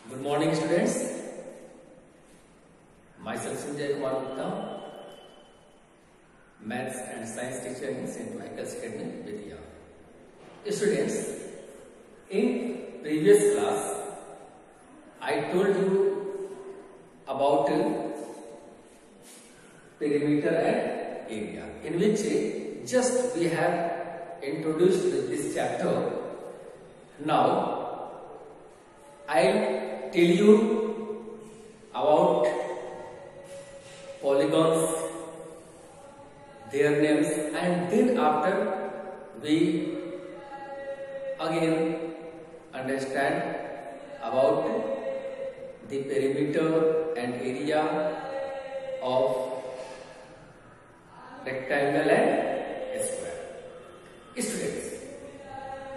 Good morning, students. Myself Sanjay Kumar Gupta, Maths and Science teacher in St. Michael's Academy, Vidya. Students, in previous class, I told you about perimeter and area, in which just we have introduced this chapter. Now, I'll tell you about polygons, their names, and then after we again understand about the perimeter and area of rectangle and square. Students,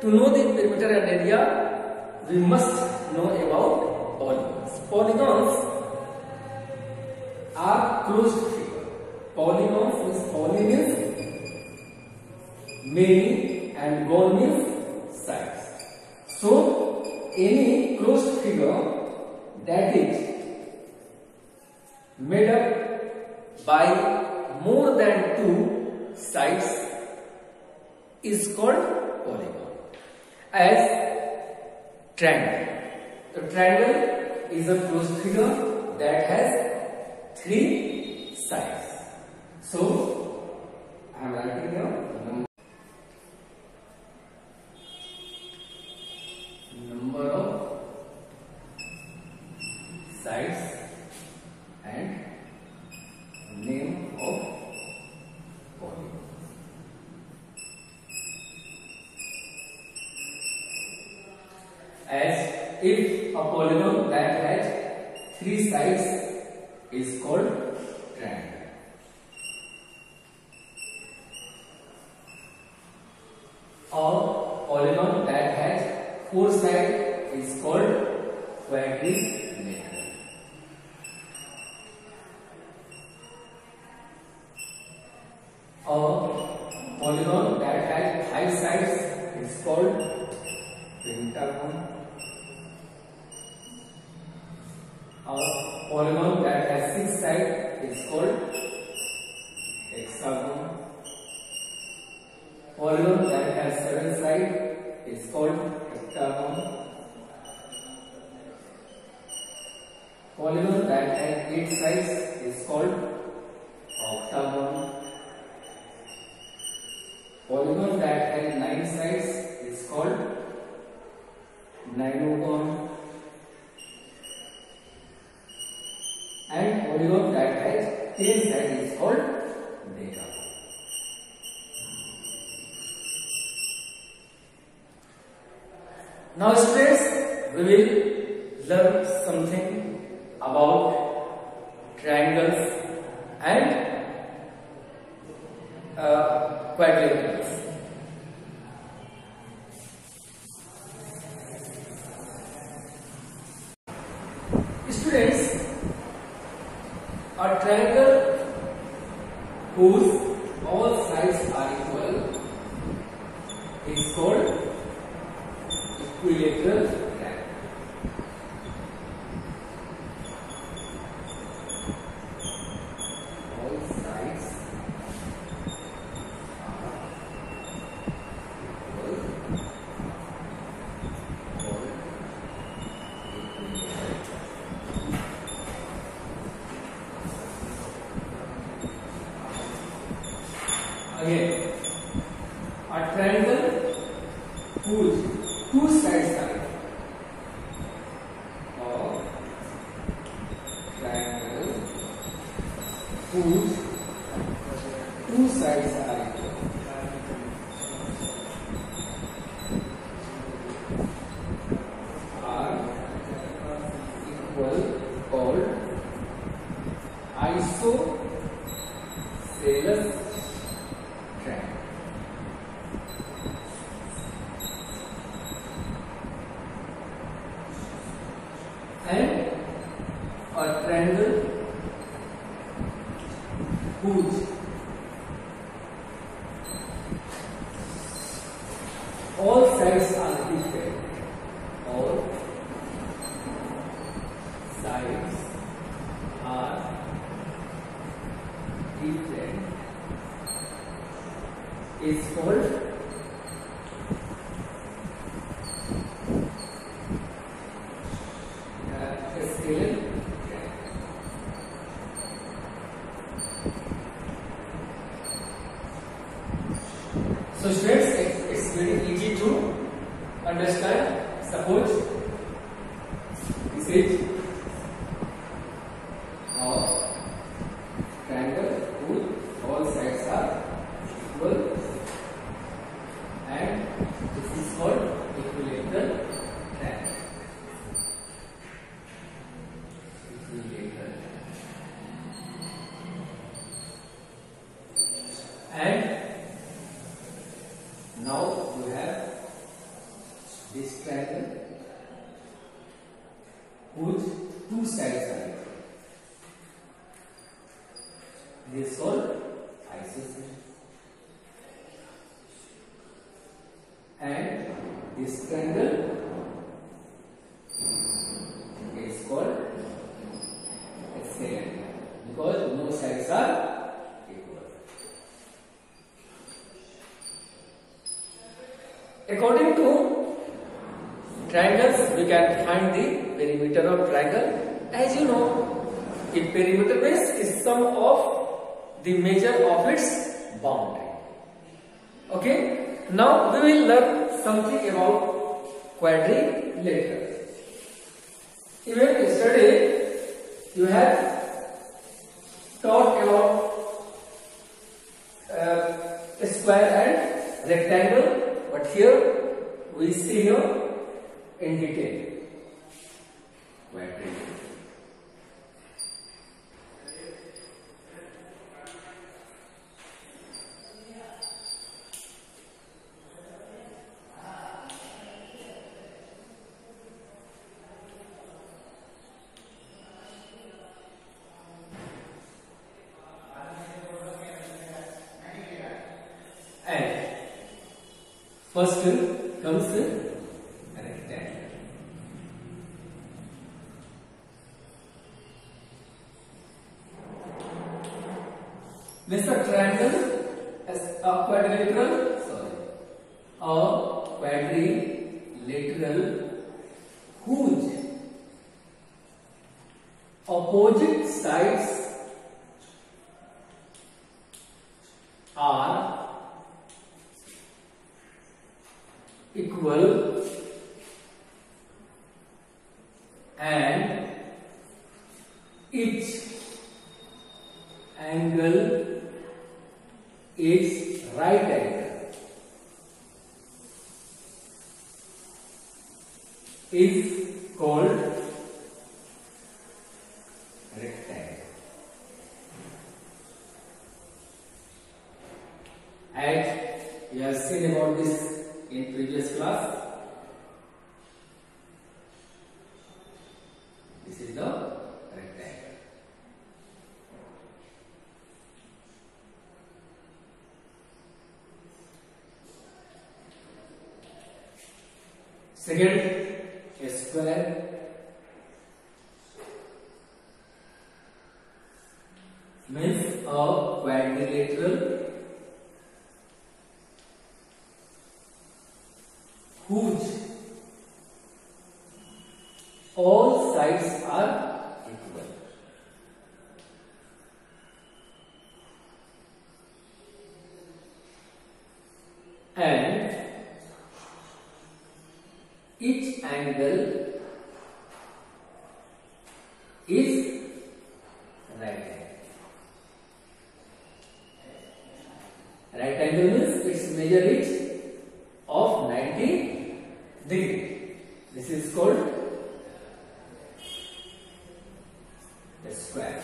to know the perimeter and area, we must know about polygons. Polygons are closed figure. Polygons means poly means many and gon means sides. So any closed figure that is made up by more than two sides is called polygon. As triangle. The triangle is a closed figure that has three sides. So, I am writing here number of sides and name of polygon. As if a polygon that has three sides is called triangle. A polygon that has four sides is called quadrilateral. A polygon that has five sides is called pentagon. A polygon that has six sides is called hexagon. Polygon that has seven sides is called heptagon. Polygon that has eight sides is called octagon. Polygon that has nine sides is called ninogon. And polygon that has 10 sides is called decagon. Now students, we will learn something about triangles and quadrilaterals. Students, a triangle whose all sides are equal is called equilateral triangle. All sides are equal, called equilateral. Again, a triangle whose two sides are equal, or triangle whose two sides are equal, called isosceles triangle. And a triangle whose all sides are equal, or is called scalene triangle. So students, it's very easy to understand. Suppose this is our triangle whose all sides are equal, and this is called equilateral triangle. Equilateral. And now you have this triangle whose two sides are equal. This is called isosceles. And this triangle is called scalene because no sides are equal. According to triangles, we can find the perimeter of triangle. As you know, its perimeter base is sum of the measure of its boundary. Okay. Now we will learn something about quadrilateral. Even yesterday you have taught about square and rectangle, but here we see here in detail quadrilateral. And first comes rectangle. This is a triangle as a quadrilateral. A quadrilateral whose opposite sides are equal and each angle is right angle is called rectangle. And we have seen about this in previous class. This is the rectangle. Second, a square means a quadrilateral whose all sides are equal. And each angle is right angle. Right angle means its measure is of 90 degree. This is called a square.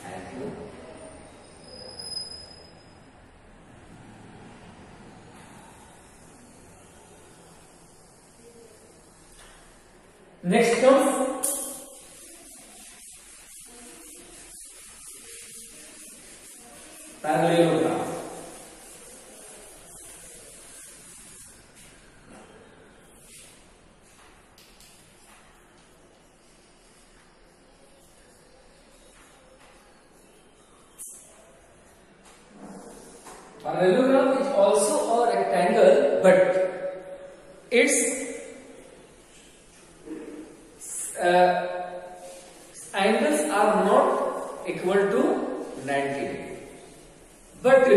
Thank you. Next comes parallelogram. parallelogram is also a rectangle, but its angles are not equal to 90 degree, but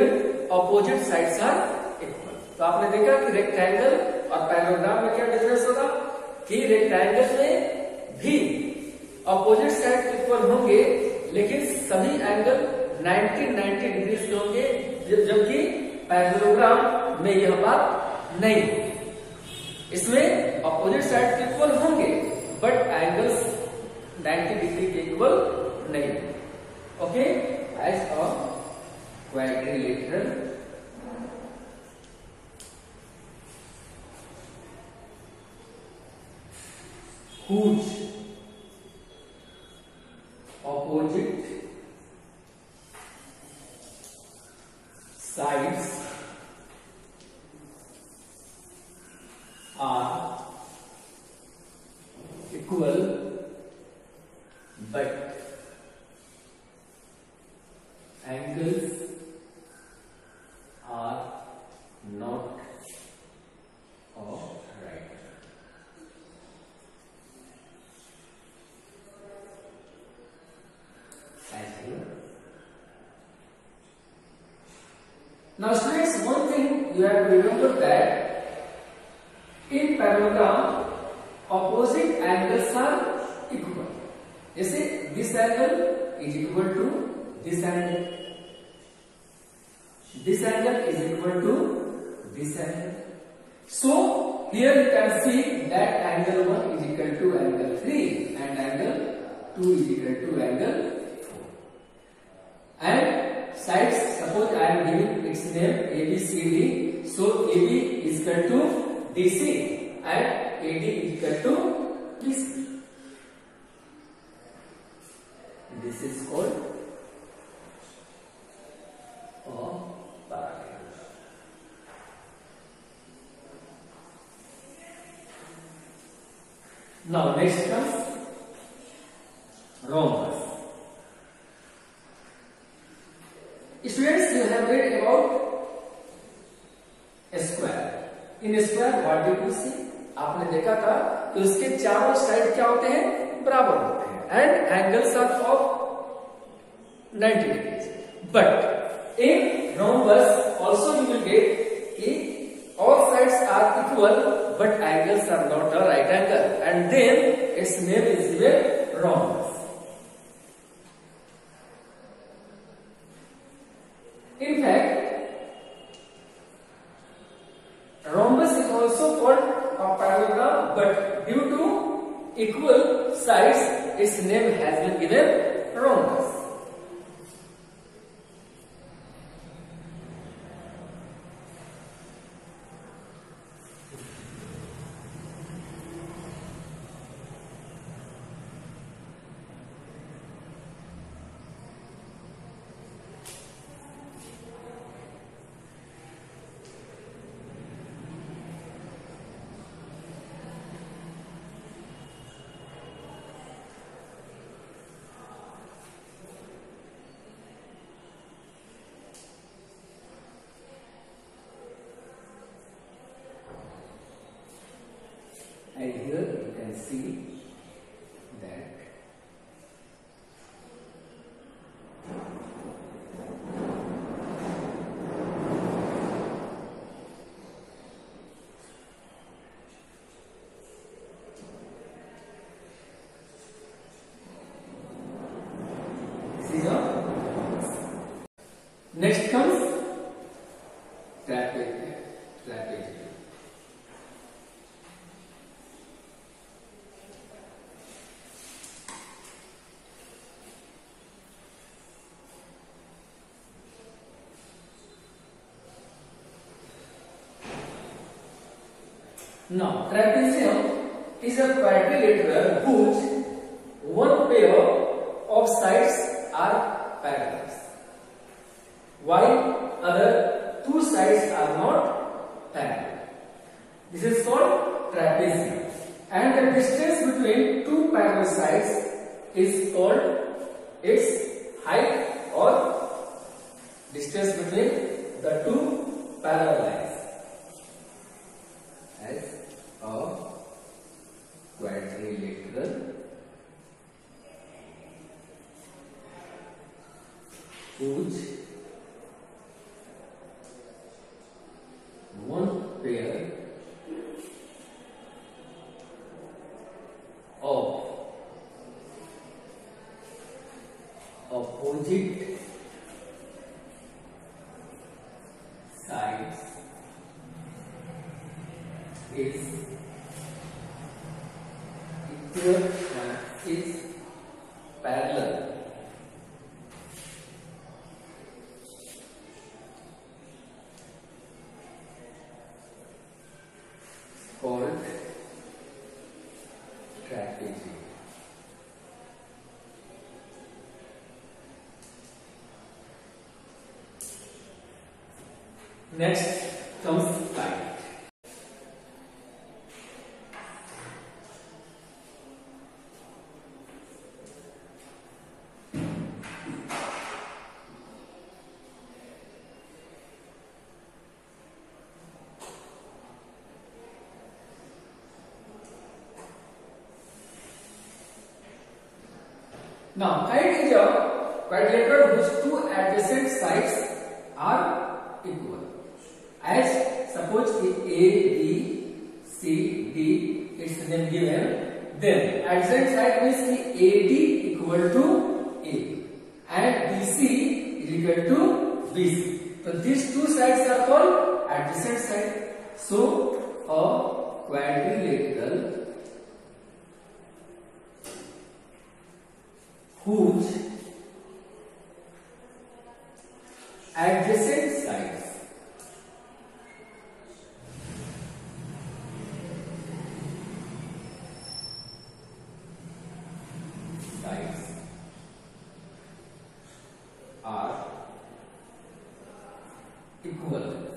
opposite sides are equal. तो आपने देखा कि rectangle और parallelogram में क्या difference होगा कि rectangle में भी ऑपोजिट साइड इक्वल होंगे, लेकिन सभी एंगल 90 डिग्री के होंगे, जबकि पैरेललोग्राम में यह बात नहीं होगी। इसमें ऑपोजिट साइड इक्वल होंगे बट एंगल्स 90 डिग्री के इक्वल नहीं होंगे। Okay, as a quadrilateral whose opposite sides are equal but angles are not of right. Now students, one thing you have to remember that in parallelogram opposite angles are equal. जैसे this angle is equal to this angle, this angle is equal to this angle. So here you can see that angle 1 is equal to angle 3 and angle 2 is equal to angle 4. And sides, suppose I am giving its name ABCD. So AB is equal to DC and AD is equal to BC. This is called a parallelogram. Now next comes rhombus. Students, you have read about a square. In a square, what did you see? आपने देखा था कि उसके चारों side क्या होते हैं, बराबर होते हैं, and angles are of 90 degrees. But in rhombus also you will get कि all sides are equal but angles are not a right angle, and then its name is given rhombus. In fact, rhombus is also called a parallelogram, but due to equal sides, its name has been given rhombus. And here you can see that next comes trapezium. Now, trapezium is a quadrilateral whose one pair of sides are parallel, while other two sides are not parallel. This is called trapezium, and the distance between two parallel sides is called its height or distance between the two parallel lines as a quadrilateral whose one pair of opposite sides is equal is parallel called trapezium. Next comes kite. Now, kite is a quadrilateral whose two adjacent sides are equal. As suppose if A, B, C, D, its name given, then adjacent side means ki AD equal to A and BC is equal to BC. So these two sides are called adjacent side. So a quadrilateral whose adjacent sides are equal